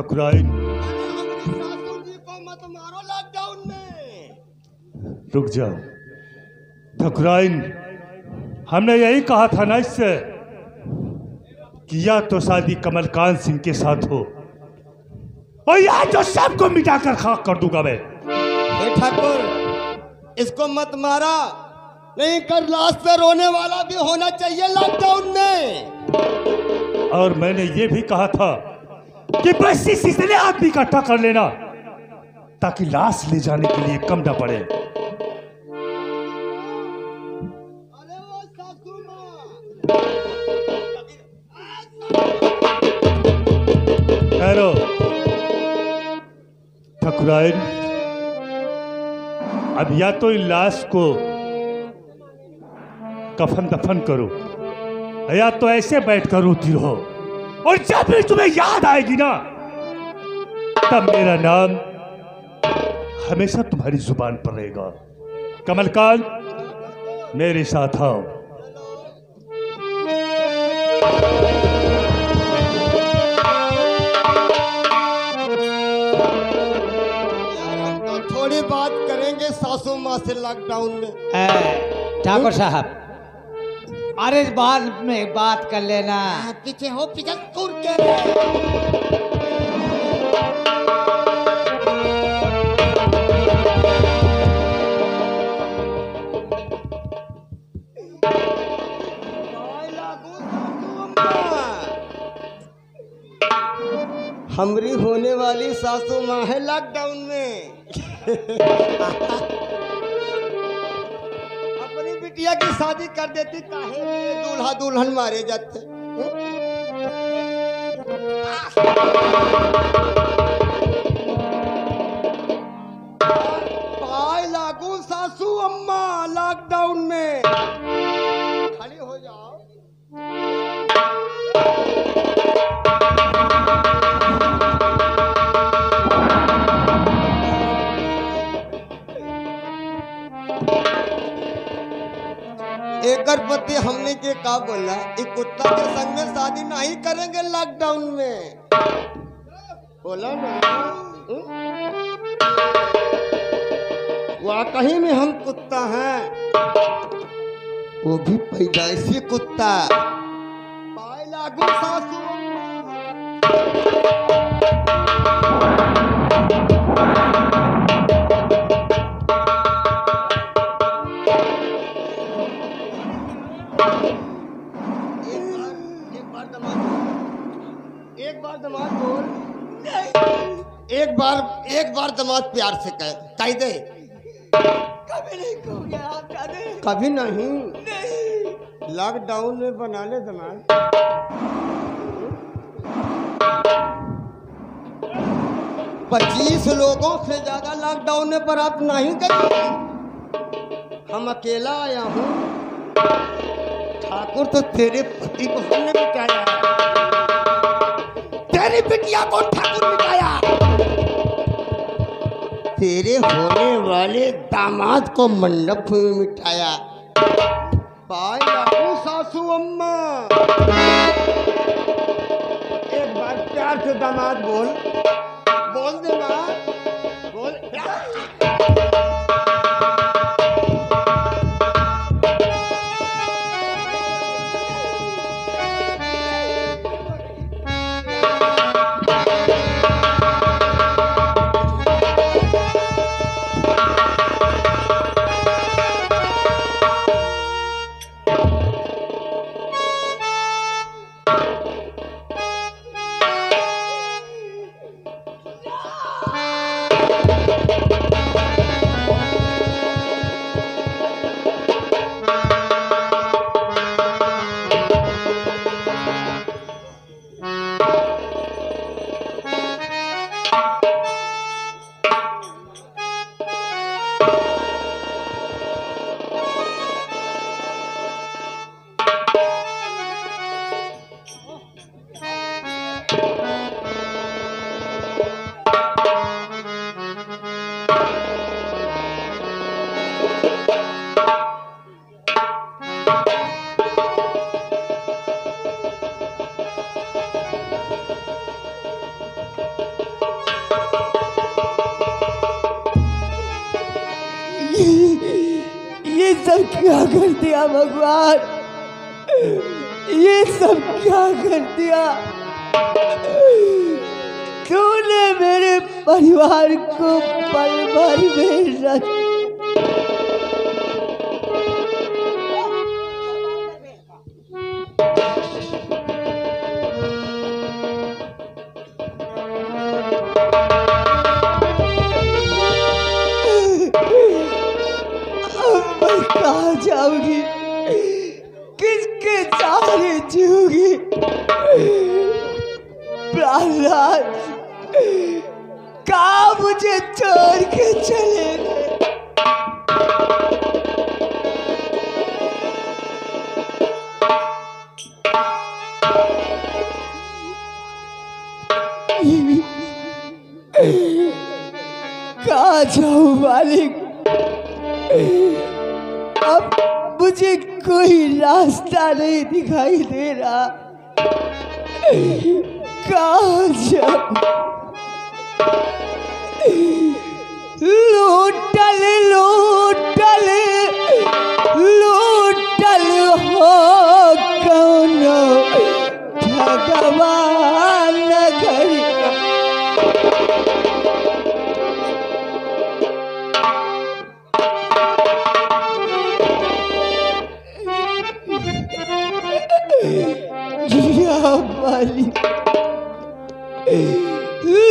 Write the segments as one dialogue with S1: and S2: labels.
S1: ठकुराइन,
S2: सासू जी को मत मारो लॉकडाउन में।
S1: रुक जाओ ठकुराइन, हमने यही कहा था ना इससे कि या तो शादी कमलकांत सिंह के साथ हो और या तो सबको मिटाकर खाक कर दूंगा मैं।
S2: ठाकुर इसको मत मारा, नहीं कर लाश पे रोने वाला भी होना चाहिए लॉकडाउन में।
S1: और मैंने ये भी कहा था कि बस इतने आदमी इकट्ठा कर लेना ताकि लाश ले जाने के लिए कम ना पड़े।
S2: अरे वो सासू
S1: ठहरो ठकुराइन, अब या तो इन लाश को कफन दफन करो या तो ऐसे बैठकर रोती रहो, और जब भी तुम्हें याद आएगी ना तब मेरा नाम हमेशा तुम्हारी जुबान पर रहेगा। कमलकांत मेरे साथ आओ।
S2: थोड़ी बात करेंगे सासू माँ से लॉकडाउन में।
S3: ठाकुर साहब, अरे बाद में बात कर लेना।
S2: पीछे हो, पीछे कुर के। हमरी होने वाली सासू माँ है लॉकडाउन में। अपनी बिटिया की शादी कर देती, काहे दूल्हा दुल्हन मारे जाते। पाए लागू सासू अम्मा लॉकडाउन में। खड़ी हो जाओ। एक पति हमने के का बोला, एक कुत्ता के संग में शादी नहीं करेंगे लॉकडाउन में, बोला ना। वाकई में हम कुत्ता हैं, वो भी पैदाइशी कुत्ता। पाए लागू सासू एक बार दमाद प्यार से कह दे। कभी नहीं कहोगे आप जाने? कभी नहीं, लॉकडाउन में बना ले दमाद। 25 लोगों से ज्यादा लॉकडाउन में पर आप नहीं करेंगे। हम अकेला आया हूँ। ठाकुर तो तेरे पति को हमने मिटाया, तेरी बिटिया को ठाकुर मिटाया, तेरे होने वाले दामाद को मंडप में मिटाया। पाए लागू सासू अम्मा। एक बार प्यार से दामाद बोल दे माँ, बोल। ये सब क्या कर दिया भगवान, ये सब क्या कर दिया। तूने मेरे परिवार को पल भर में रख कहाँ जाऊंगी, किसके सहारे जीऊंगी। प्रहलाद कहाँ मुझे छोड़ के चले गए। कहाँ जाऊं मालिक, अब मुझे कोई रास्ता नहीं दिखाई दे रहा। कहाँ जाऊं। लूटल लूटल लूटल हो कौनो भगवान घर।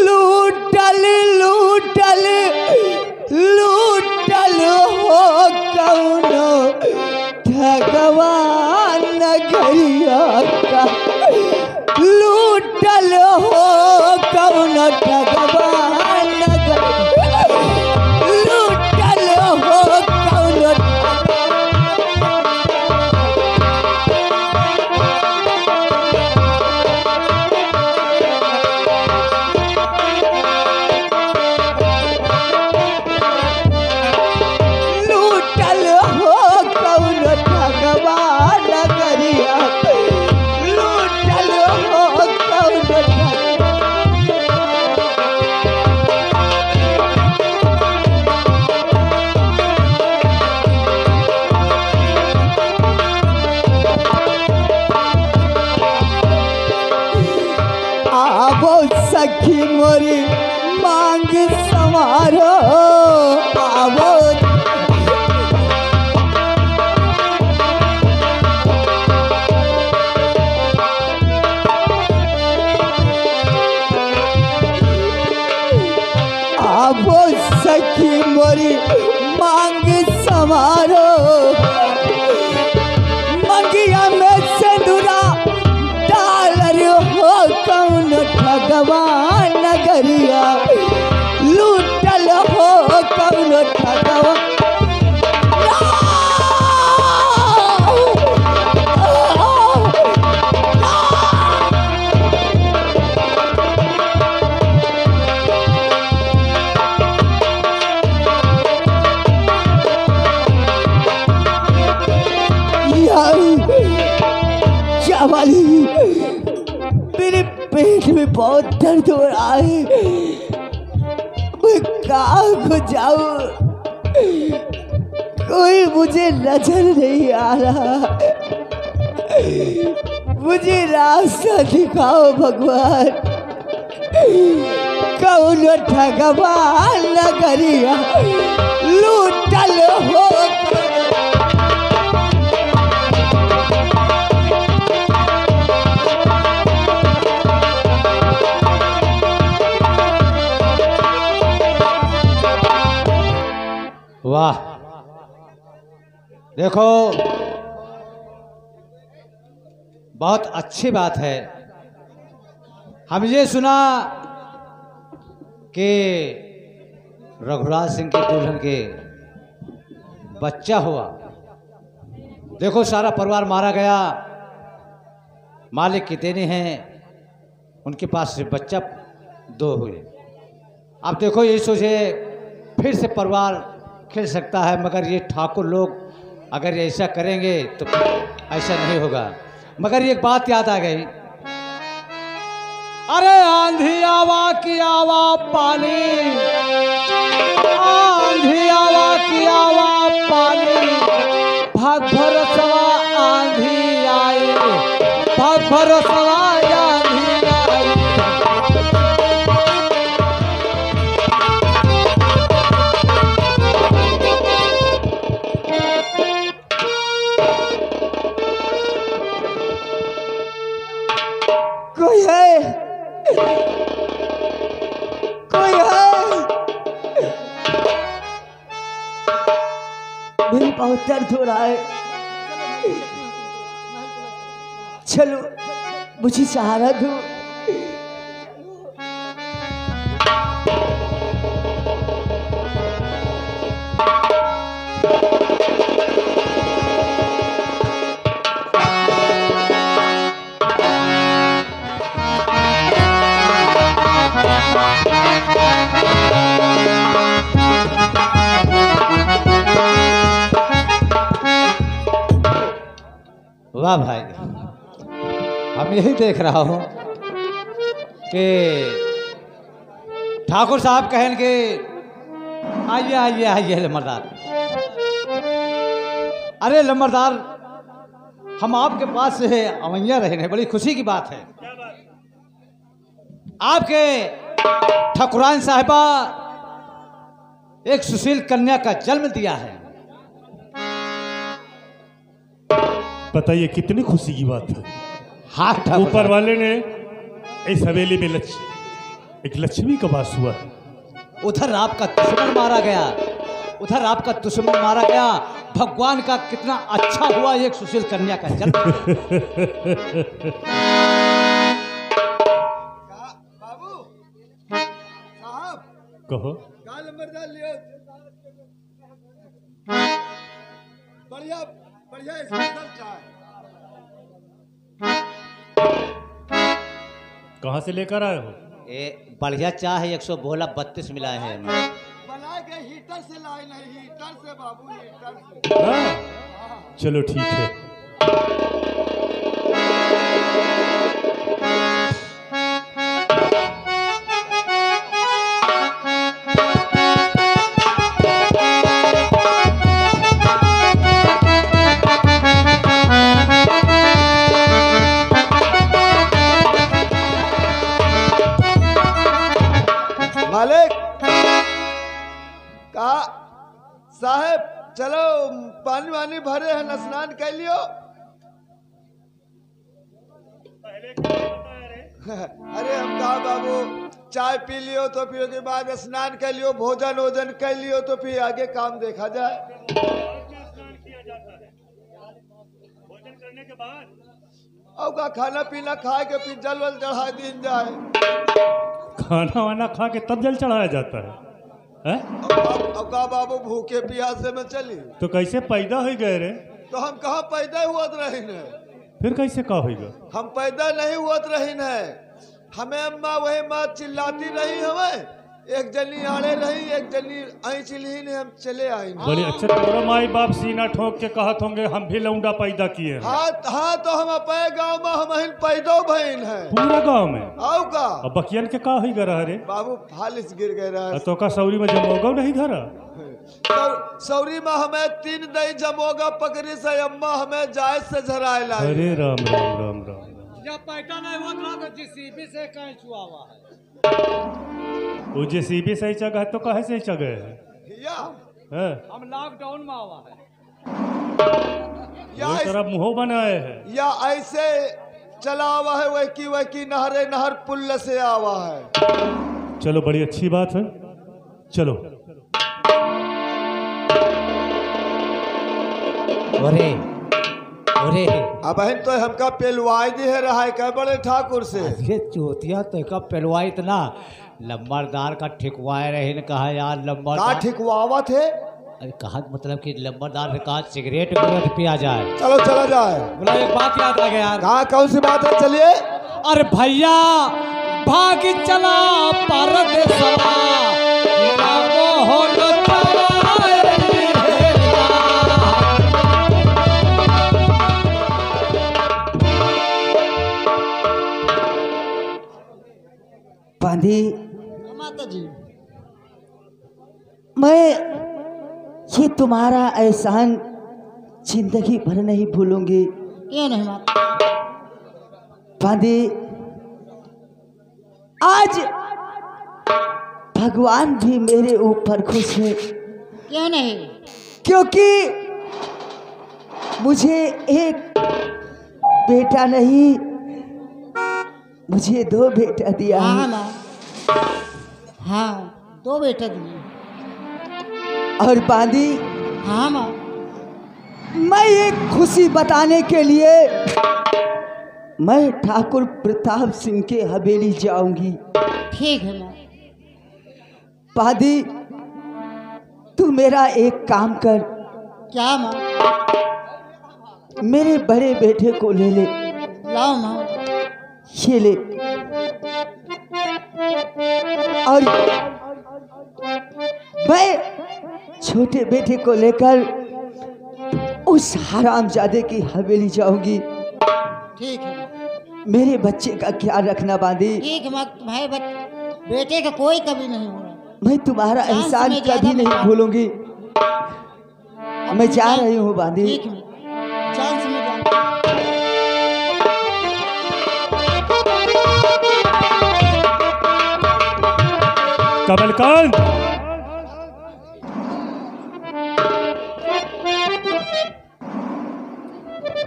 S2: लूटल लूटल लूटल हो कौनो भगवान नगरिया का। लूटल हो कौनो भगवान नगरिया, लूटल हो कौनो। सखी मोरी मांग संवारो आवो। आवो सखी मोरी मांग संवारो, मंगिया में सिंदूरा डालर हो कौन भगवान नगरिया। लूटल हो कौन भगवान। चावली मेरे पेट में बहुत दर्द हो रहा है, मैं कहाँ को जाऊं। कोई मुझे नजर नहीं आ रहा, मुझे रास्ता दिखाओ भगवान। कौन भगवान नगरिया लूटल हो।
S3: वाह, देखो बहुत अच्छी बात है। हम ये सुना कि रघुराज सिंह के दुल्हन के बच्चा हुआ। देखो सारा परिवार मारा गया, मालिक कितने हैं, उनके पास से बच्चा 2 हुए। अब देखो ये सोचे फिर से परिवार खिल सकता है, मगर ये ठाकुर लोग अगर ऐसा करेंगे तो ऐसा नहीं होगा। मगर एक बात याद आ गई, अरे आंधी आवा की आवा पानी, आंधी आवा की आवा
S4: बहुत दर्द हो रहा है। चलो मुझे सहारा दो।
S3: वाह भाई, हम यही देख रहा हूँ कि ठाकुर साहब कहेंगे आइए आइए आइए लम्बरदार। अरे लम्बरदार, हम आपके पास से अवैया रहे हैं, बड़ी खुशी की बात है। आपके ठाकुरान साहिबा एक सुशील कन्या का जन्म दिया है।
S1: बताइए कितनी खुशी की बात है।
S3: हाँ ठाकुर
S1: ऊपर वाले ने इस हवेली में एक लक्ष्मी का वास हुआ है।
S3: उधर आपका दुश्मन मारा गया, उधर आपका दुश्मन मारा गया। भगवान का कितना अच्छा हुआ एक सुशील कन्या का जन्म।
S2: बाबू साहब
S1: कहो।
S2: गाल नंबर डाल लियो। बढ़िया बढ़िया स्पेशल चाय।
S1: कहाँ से लेकर आए हो?
S3: ए बढ़िया चाह है, 132 मिलाए हैं।
S2: बनाए गए हीटर से लाए नहीं, हीटर से बाबू, हीटर से।
S1: हाँ? चलो ठीक है।
S2: मालिक का साहब चलो पानी वानी भरे हैं, स्नान कर लियो। अरे हम कहा बाबू, चाय पी लियो तो फिर उसके बाद स्नान कर लियो, भोजन वोजन कर लियो तो फिर आगे काम देखा जाए।
S1: भोजन करने के बाद
S2: और का खाना पीना खा के फिर जल वल चढ़ा दिन जाए।
S1: खाना वाना खा के तब जल चढ़ाया जाता है, हैं?
S2: अब का बाबू भूखे प्यासे में चली
S1: तो कैसे पैदा हो गए रे?
S2: तो हम कहाँ पैदा हुआ रही न?
S1: फिर कैसे का होगा?
S2: हम पैदा नहीं हुआ रही न, हमें अम्मा वही माँ चिल्लाती रही, हमें एक जनी आड़े रही, एक जनी आई चिल्ही ने, हम चले आए।
S1: बड़े अच्छे तोरा माई बाप सीना ठोक के कहत होंगे हम भी लौंडा पैदा किए हैं।
S2: हाँ तो हम अपने गाँव में हम पैदा बहन है
S1: पूरा गांव में।
S2: आओ का
S1: अब बकियन के का ही गरा रे?
S2: बाबू फालिस गिर गए रहा।
S1: तो का सौरी में जमोगा नहीं धरा?
S2: सौरी में हमें 3 दही जमोगा पकड़ी से अम्मा हमें जायज से झराए लाई।
S1: अरे राम राम राम राम।
S3: जब पैसा नहीं हुआ तो जेसीबी से कहीं छुआ हुआ है।
S1: वो जेसीबी सही जगह है तो कहे सही जगह है?
S3: हम लॉकडाउन में आवा है
S1: वो तरफ मुंह बनाए है
S2: या ऐसे चला हुआ है, वही की नहर पुल से आवा है।
S1: चलो बड़ी अच्छी बात है, चलो।
S3: अरे अरे
S2: अब तो हमका पेलवाई दी है रहा है क्या बड़े ठाकुर से?
S3: ये चोतिया तो का पेलवाई इतना लंबरदार का ठिकवाए रहे ने कहा यार
S2: का
S3: लंबरदार
S2: ठिकवावा थे?
S3: अरे कहा मतलब कि लंबरदार से कहा सिगरेट वगैरह पिया जाए।
S2: चलो चला जाए।
S3: बोला एक बात याद आ गया यार।
S2: कहा कौन सी बात है? चलिए।
S3: अरे भैया भाग चला परदेसवा हो
S4: बांधी
S2: माता जी,
S4: मैं ये तुम्हारा एहसान जिंदगी भर नहीं भूलूंगी।
S2: ये नहीं माता।
S4: बांधी आज भगवान भी मेरे ऊपर खुश है।
S2: क्यों नहीं?
S4: क्योंकि मुझे एक बेटा नहीं, मुझे 2 बेटा दिया है।
S2: हाँ 2 बेटा दिए।
S4: और बांधी
S2: हाँ माँ,
S4: मैं एक खुशी बताने के लिए मैं ठाकुर प्रताप सिंह के हवेली जाऊंगी।
S5: ठीक है माँ।
S4: पादी तू मेरा एक काम कर,
S5: क्या माँ?
S4: मेरे बड़े बेटे को ले ले।
S5: लाओ माँ।
S4: ये ले। और मैं छोटे बेटे को लेकर उस हरामजादे की हवेली जाऊंगी।
S5: ठीक है माँ।
S4: मेरे बच्चे का ख्याल रखना बांदी।
S5: ठीक है माँ। तुम्हारे बेटे का कोई कभी नहीं होगा।
S4: मैं तुम्हारा
S5: जान से
S4: एहसान
S5: मैं ज्यादा
S4: कभी नहीं
S5: बता-
S4: भूलूंगी। मैं जा रही हूँ बांदी।
S5: ठीक है माँ। जान से मैं जान।
S1: कमलकांत,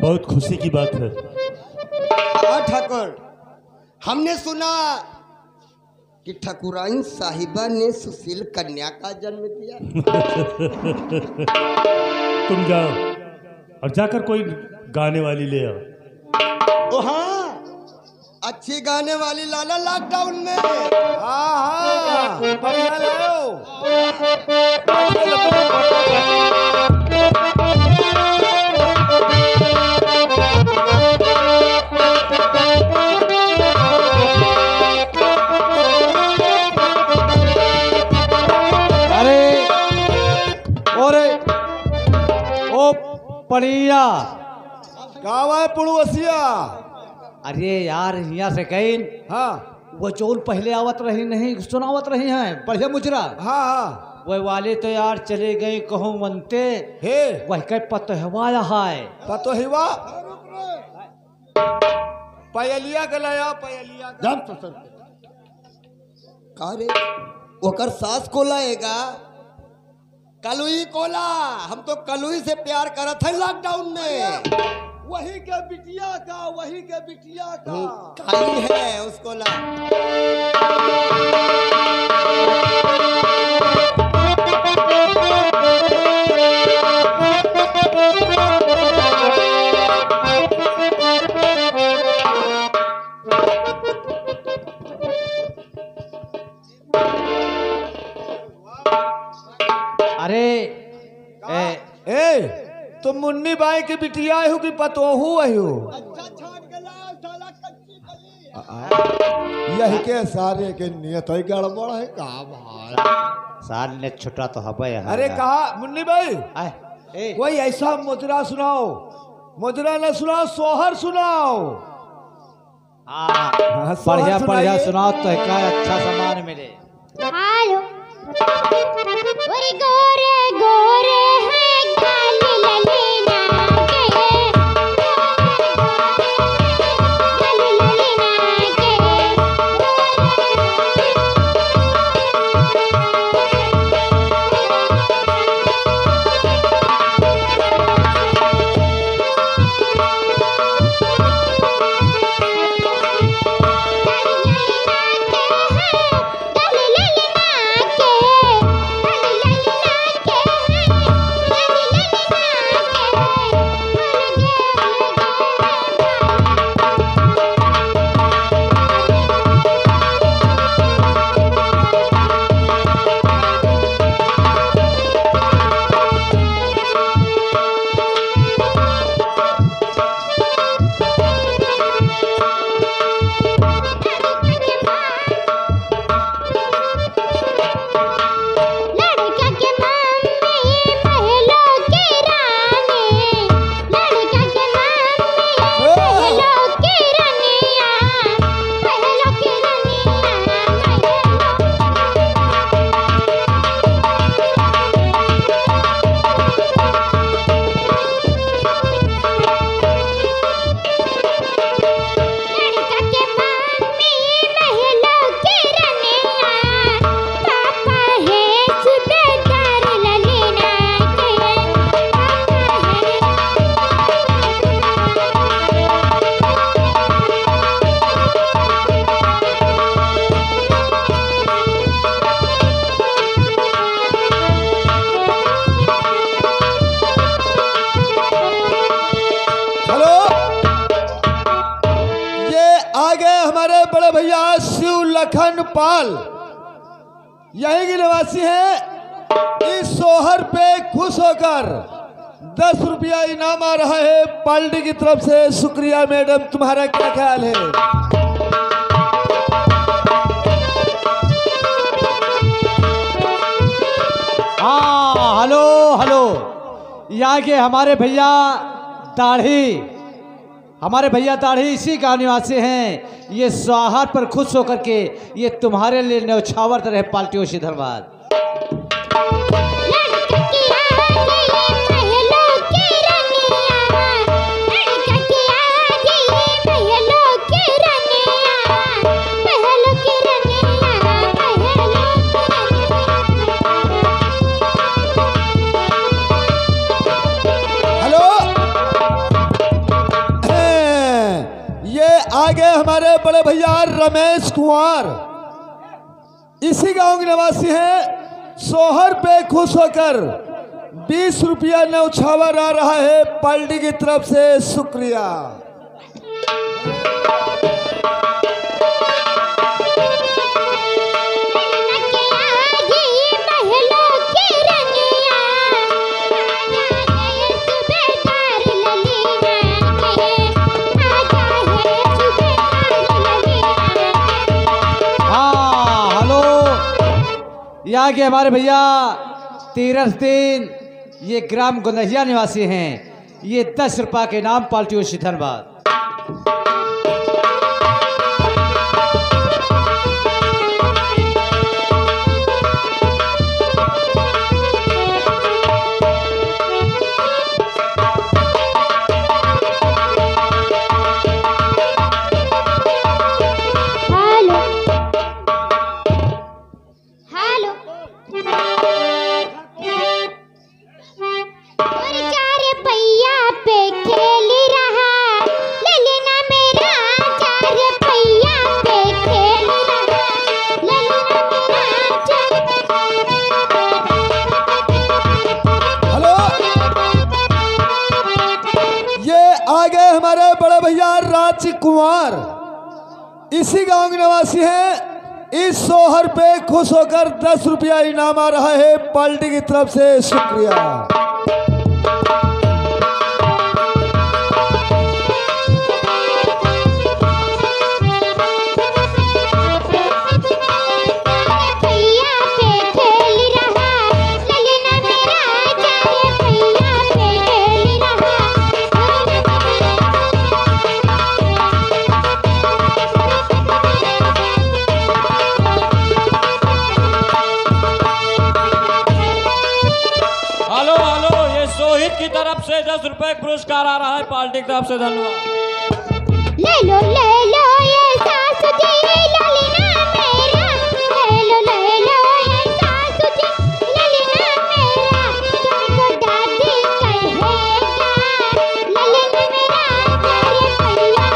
S1: बहुत खुशी की बात है।
S2: हाँ ठाकुर, हमने सुना कि ठाकुराइन साहिबा ने सुशील कन्या का जन्म दिया।
S1: तुम जाओ और जाकर कोई गाने वाली ले आओ।
S2: ओ हाँ, अच्छी गाने वाली लाला लॉकडाउन में।
S6: हाँ हाँ बढ़िया लाओ।
S3: अरे ओरे ओ पड़िया,
S6: गावा पुड़वसिया।
S3: अरे यार यहाँ से कहीं
S6: हाँ
S3: वो चोल पहले आवत रही नहीं सुनावत रही हैं बढ़िया मुजरा।
S6: हाँ हाँ
S3: वह वाले तो यार चले गए कहूँ मनते
S6: हे
S3: वह कह पतहवाया है।
S6: पतो हिवा पयलिया के लाया पयलिया का।
S2: का रे, ओकर सास को लाएगा? कलुई कोला, हम तो कलुई से प्यार करत है लॉकडाउन में।
S6: वही के बिटिया का, वही के बिटिया का।
S2: काली है उसको ला।
S3: अरे
S6: ए तुम मुन्नी बाई की बिटिया हो कि पतोहू हो? यही के सारे के नियत है गड़बड़ है का भाई।
S3: साल ने छुटा तो हबे है।
S6: अरे कहा मुन्नी बाई
S3: ए
S6: कोई ऐसा मुजरा सुनाओ, मुजरा न सुनाओ सोहर सुनाओ।
S3: हाँ
S6: सोहर
S3: बढ़िया बढ़िया
S6: सुनाइए।
S3: सुनाओ तो क्या अच्छा सामान मिले।
S7: हेलो गोरे गोरे हैं काली ललीना के, काली ललीना के। काली ललीना के
S6: गोपाल यही के निवासी हैं। इस सोहर पे खुश होकर 10 रुपया इनाम आ रहा है पार्टी की तरफ से। शुक्रिया मैडम, तुम्हारा क्या ख्याल है?
S3: हाँ, हेलो हेलो, यहाँ के हमारे भैया दाढ़ी इसी का निवासी हैं। ये सोहर पर खुश होकर के ये तुम्हारे लिए न्यौछावर रहे पाल्टियों से धन्यवाद।
S6: आगे हमारे बड़े भैया रमेश कुमार इसी गांव के निवासी हैं। सोहर पे खुश होकर 20 रुपया न्यौछावर आ रहा है पार्टी की तरफ से। शुक्रिया।
S3: यहाँ के हमारे भैया तीरथ दिन ये ग्राम गुंदहिया निवासी हैं। ये 10 रुपये के नाम पाल्टियों से धन्यवाद।
S6: कुमार इसी गांव के निवासी हैं। इस सोहर पे खुश होकर 10 रुपया इनाम आ रहा है पार्टी की तरफ से। शुक्रिया।
S8: की तरफ से 10 रुपए पुरस्कार आ रहा है पार्टी की तरफ से। धन्यवाद।
S7: ले लो ये सासु जी ललिना मेरा, ले लो ये सासु जी ललिना मेरा, तुमको दादी कहेगा ललिना मेरा तेरे भैया।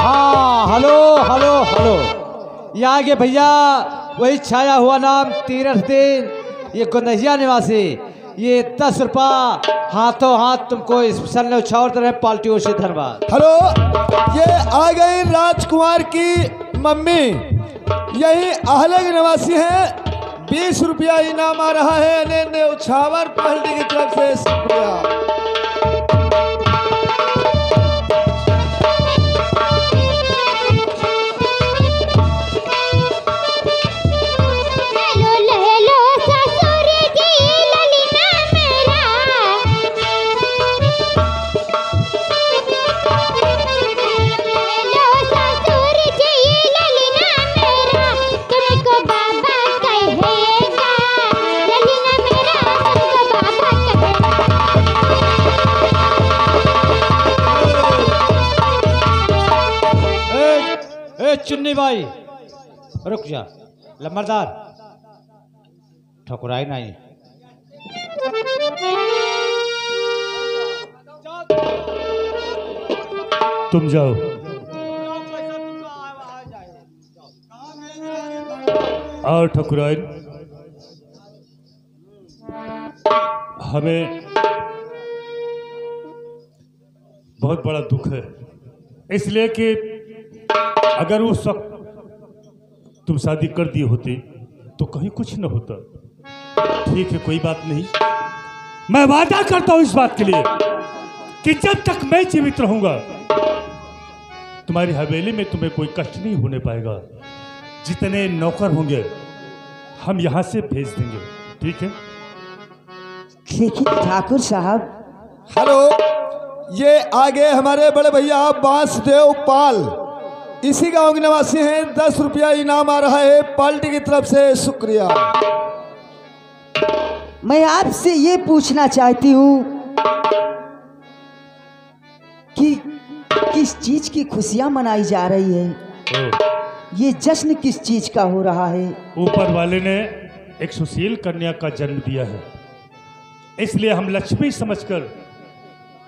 S3: हाँ, हेलो हेलो हेलो, यहाँ के भैया वही छाया हुआ नाम तीरथ दिन ये गुंदहिया निवासी। ये 10 रुपया हाथों हाथ तुमको स्पेशल न्यौछावर तरह पार्टियों से धन्यवाद।
S6: हेलो, ये आ गई राजकुमार की मम्मी, यही अहले के निवासी हैं। 20 रुपया इनाम आ रहा है न्यौछावर पार्टी की तरफ से। शुक्रिया।
S3: चुन्नी भाई रुक जा, लंबरदार ठकुराई नहीं।
S1: तुम जाओ। और ठकुराई, हमें बहुत बड़ा दुख है, इसलिए कि अगर उस वक्त तुम शादी कर दिए होते तो कहीं कुछ न होता। ठीक है, कोई बात नहीं। मैं वादा करता हूं इस बात के लिए कि जब तक मैं जीवित रहूंगा तुम्हारी हवेली में तुम्हें कोई कष्ट नहीं होने पाएगा। जितने नौकर होंगे हम यहां से भेज देंगे, ठीक है?
S4: लेकिन ठाकुर साहब,
S6: हेलो, ये आगे हमारे बड़े भैया बांसदेव पाल इसी गांव के निवासी हैं। 10 रुपया इनाम आ रहा है पार्टी की तरफ से, शुक्रिया।
S4: मैं आपसे ये पूछना चाहती हूँ कि किस चीज की खुशियां मनाई जा रही है? ये जश्न किस चीज का हो रहा है?
S1: ऊपर वाले ने एक सुशील कन्या का जन्म दिया है, इसलिए हम लक्ष्मी समझकर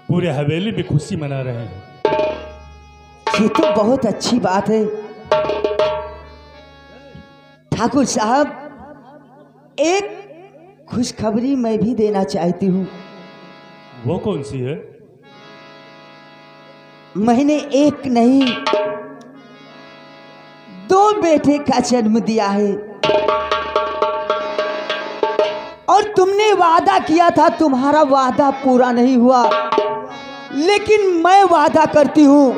S1: पूरे हवेली में खुशी मना रहे हैं।
S4: ये तो बहुत अच्छी बात है। ठाकुर साहब, एक खुशखबरी मैं भी देना चाहती हूँ।
S1: वो कौन सी है?
S4: मैंने एक नहीं 2 बेटे का जन्म दिया है और तुमने वादा किया था, तुम्हारा वादा पूरा नहीं हुआ। लेकिन मैं वादा करती हूं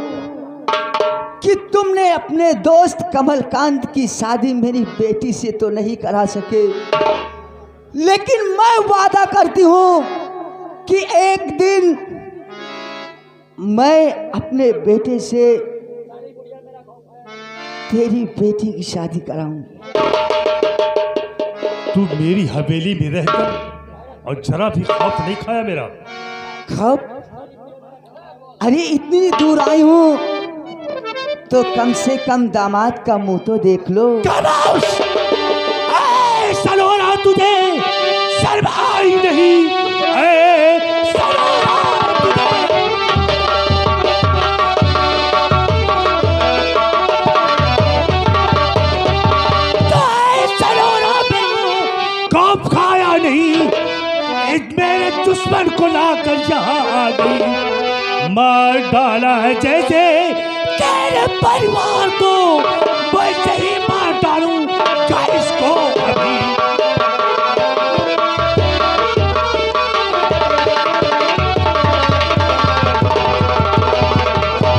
S4: कि तुमने अपने दोस्त कमलकांत की शादी मेरी बेटी से तो नहीं करा सके, लेकिन मैं वादा करती हूं कि एक दिन मैं अपने बेटे से तेरी बेटी की शादी कराऊं।
S1: तू मेरी हवेली में रहकर और जरा भी खौफ नहीं खाया मेरा?
S4: खौफ? अरे इतनी दूर आई हूं तो कम से कम दामाद का मुंह तो देख लो।
S1: सलोरा, तुझे शर्म आई नहीं? खौफ खाया नहीं? मेरे दुश्मन को लाकर यहाँ आ गई, मार डाला है जैसे तेरे परिवार को, वैसे ही मार डालूं क्या इसको अभी?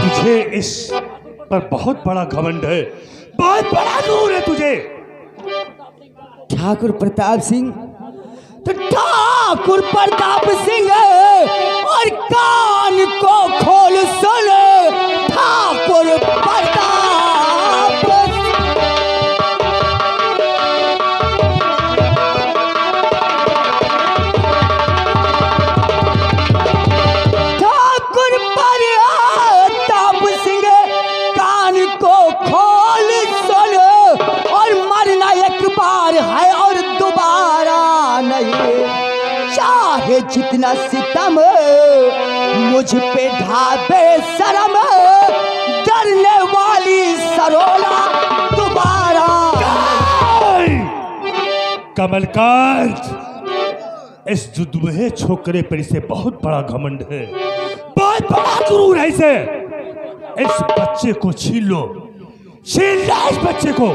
S1: तुझे इस पर बहुत बड़ा घमंड है, बहुत बड़ा नूर है तुझे।
S4: ठाकुर प्रताप सिंह तो ठाकुर प्रताप सिंह और कान को खोल सुन, ठाकुर प्रताप। ठाकुर प्रताप सिंह कान को खोल सुन, और मरना एक बार है और दोबारा नहीं। चाहे जितना सितम मुझ पे ढाबे शर्म, डरने वाली सरोला दोबारा।
S1: कमलकांत, इस जुदुहे छोकरे पर इसे बहुत बड़ा घमंड है, बहुत बड़ा गुरूर है इसे। इस बच्चे को छीन लो, छीन लो इस बच्चे को।